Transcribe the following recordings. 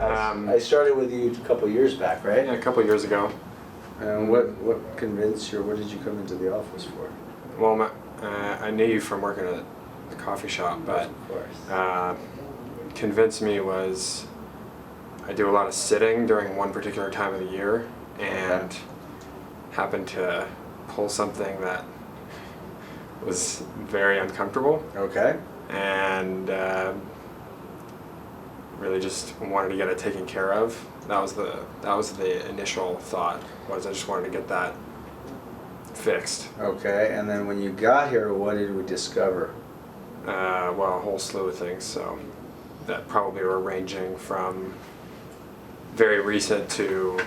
I started with you a couple years back, right? Yeah, a couple years ago. And what convinced you, or what did you come into the office for? Well, I knew you from working at the coffee shop, but Of course. Convinced me was I do a lot of sitting during one particular time of the year, and happened to pull something that was very uncomfortable. Okay. And really just wanted to get it taken care of. That was the initial thought, was I just wanted to get that fixed. Okay, and then when you got here, what did we discover? Well, a whole slew of things, so that probably were ranging from very recent to,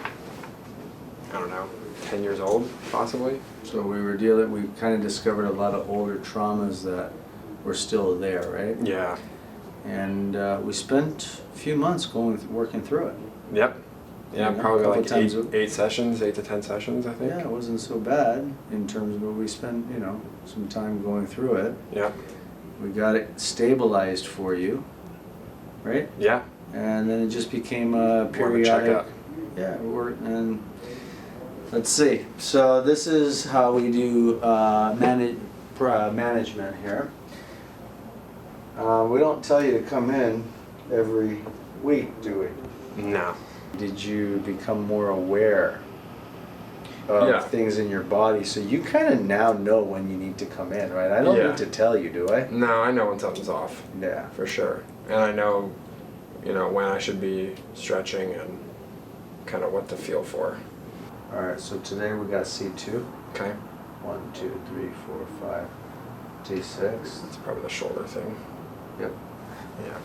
I don't know, 10 years old, possibly. So we kind of discovered a lot of older traumas that were still there, right? Yeah. And we spent a few months working through it. Yep. Yeah, You know, probably couple like times eight sessions, 8 to 10 sessions, I think. Yeah, it wasn't so bad in terms of what we spent, some time going through it. Yeah. We got it stabilized for you, right? Yeah. And then it just became a More of a periodic. checkup. Yeah, and let's see. So this is how we do management here. We don't tell you to come in every week, do we? No. Did you become more aware of things in your body? So you kind of now know when you need to come in, right? I don't need to tell you, do I? No, I know when something's off. Yeah. For sure. And I know, when I should be stretching and kind of what to feel for. All right, so today we got C2. Okay. 1, 2, 3, 4, 5. T6. That's probably the shoulder thing. Yep. Yeah.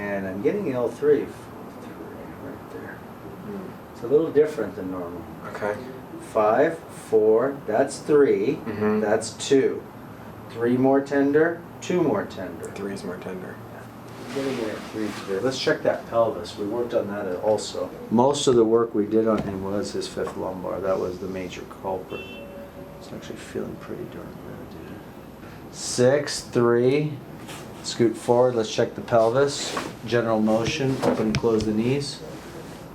And I'm getting L3 right there. It's a little different than normal. Okay. 5, 4, that's 3, Mhm. that's 2. 3 more tender, 2 more tender. 3 is more tender. Getting it at 3 today. Let's check that pelvis. We worked on that also. Most of the work we did on him was his 5th lumbar. That was the major culprit. It's actually feeling pretty darn good, dude. 6, 3. Scoot forward. Let's check the pelvis. General motion. Open and close the knees.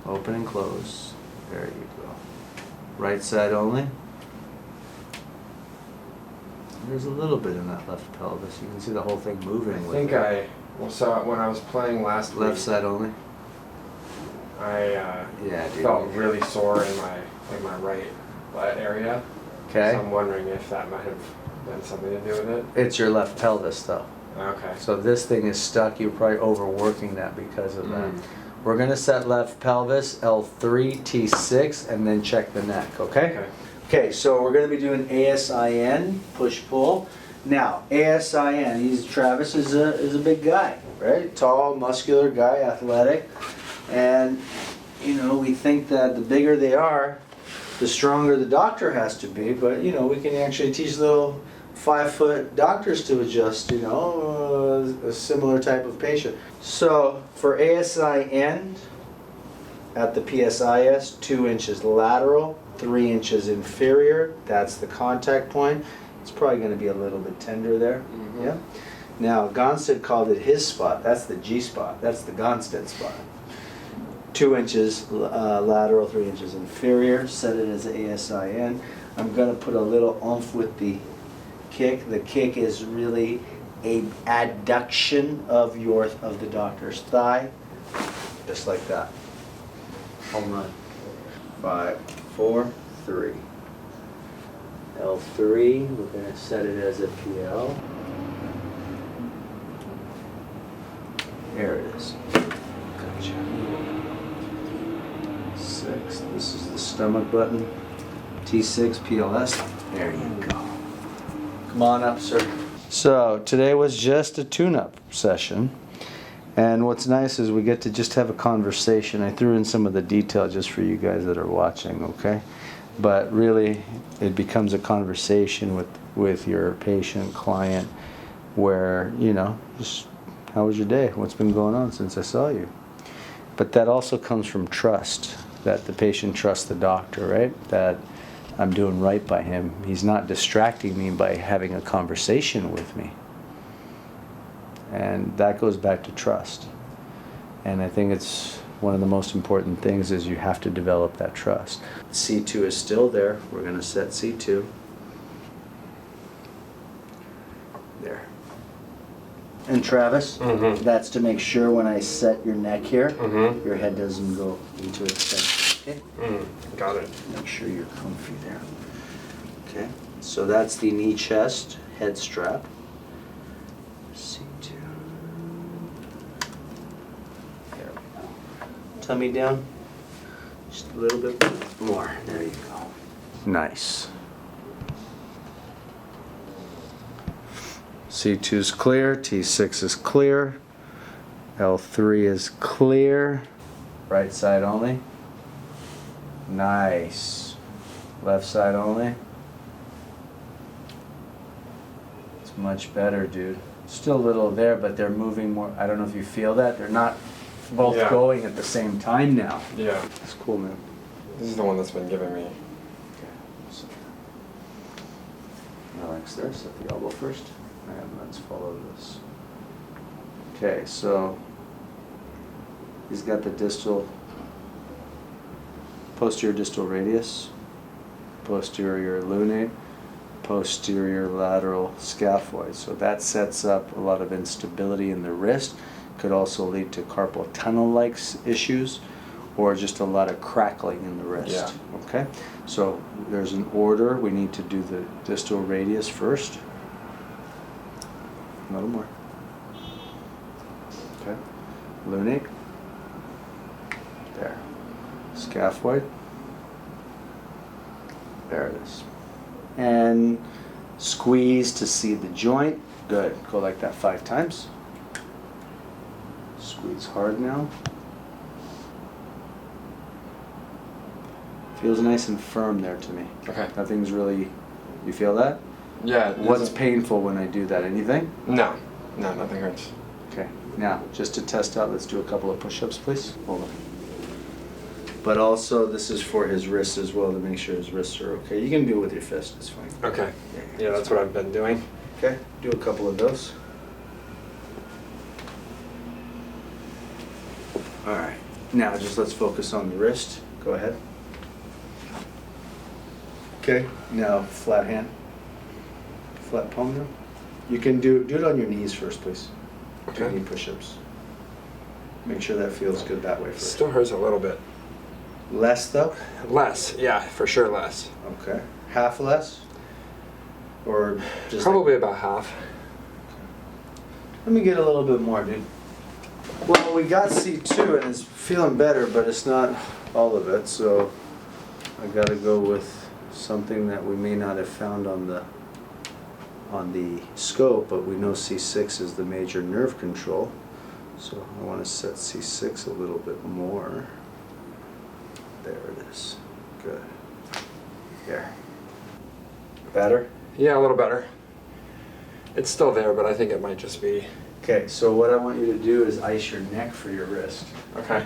Open and close. There you go. Right side only. There's a little bit in that left pelvis. You can see the whole thing moving. I think Well, so when I was playing last week, Left side only. I Yeah, dude. felt really sore in my right butt area. Okay. So I'm wondering if that might have been something to do with it. It's your left pelvis though. Okay. So this thing is stuck. You're probably overworking that because of that. We're going to set left pelvis, L3, T6, and then check the neck, okay? Okay. Okay, so we're going to be doing ASIN, push-pull. Now, ASIN, Travis is a big guy, right? Tall, muscular guy, athletic. And, we think that the bigger they are, the stronger the doctor has to be. But, we can actually teach little 5-foot doctors to adjust, a similar type of patient. So for ASIN, at the PSIS, 2 inches lateral, 3 inches inferior, that's the contact point. It's probably going to be a little bit tender there. Mm-hmm. Yeah. Now Gonstead called it his spot. That's the G spot. That's the Gonstead spot. 2 inches lateral, 3 inches inferior. Set it as ASIN. I'm going to put a little oomph with the kick. The kick is really a adduction of the doctor's thigh, just like that. Home run. 5, 4, 3. L3. We're going to set it as a PL. There it is. Gotcha. 6. This is the stomach button. T6 PLS. There you go. Come on up, sir. So today was just a tune-up session, and what's nice is we get to just have a conversation. I threw in some of the detail just for you guys that are watching, okay? But really, it becomes a conversation with your patient, client, where, just how was your day? What's been going on since I saw you? But that also comes from trust, that the patient trusts the doctor, right? That I'm doing right by him. He's not distracting me by having a conversation with me. And that goes back to trust. And I think it's one of the most important things is you have to develop that trust. C2 is still there. We're going to set C2. There. And Travis, that's to make sure when I set your neck here, your head doesn't go into extension. Okay? Got it. Make sure you're comfy there. Okay, so that's the knee chest head strap. C2. There we go. Tummy down. Just a little bit more. There you go. Nice. C2 is clear, T6 is clear, L3 is clear. Right side only. Nice. Left side only. It's much better, dude. Still a little there, but they're moving more. I don't know if you feel that. They're not both going at the same time now. Yeah. It's cool, man. This is the one that's been giving me. Okay. So, relax there. Set the elbow first. And let's follow this. Okay, so he's got the posterior distal radius, posterior lunate, posterior lateral scaphoid. So that sets up a lot of instability in the wrist. Could also lead to carpal tunnel-like issues, or just a lot of crackling in the wrist. Yeah. Okay, so there's an order. We need to do the distal radius first. A little more. Okay. Lunate. There. Scaphoid. There it is. And squeeze to see the joint. Good. Go like that 5 times. Squeeze hard now. Feels nice and firm there to me. Okay. Nothing's really. You feel that? Yeah. What's painful when I do that? Anything? No. No, nothing hurts. Okay. Now, just to test out, let's do a couple of push-ups, please. Hold on. But also, this is for his wrists as well, to make sure his wrists are okay. You can do it with your fist. It's fine. Okay. Yeah, that's what I've been doing. Okay. Do a couple of those. All right. Now, just let's focus on the wrist. Go ahead. Okay. Now, flat hand. Flat palm now. You can do it on your knees first, please. Okay. Knee push-ups. Make sure that feels good that way first. Still hurts a little bit. Less though? Less, yeah, for sure less. Okay. Half less? Or just Probably about half. Let me get a little bit more, dude. Well, we got C2 and it's feeling better, but it's not all of it, so I gotta go with something that we may not have found on the scope, but we know C6 is the major nerve control. So I want to set C6 a little bit more. There it is. Good. Here. Better? Yeah, a little better. It's still there, but I think it might just be... Okay, so what I want you to do is ice your neck for your wrist. Okay.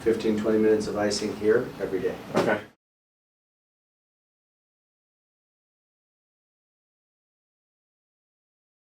15-20 minutes of icing here every day. Okay.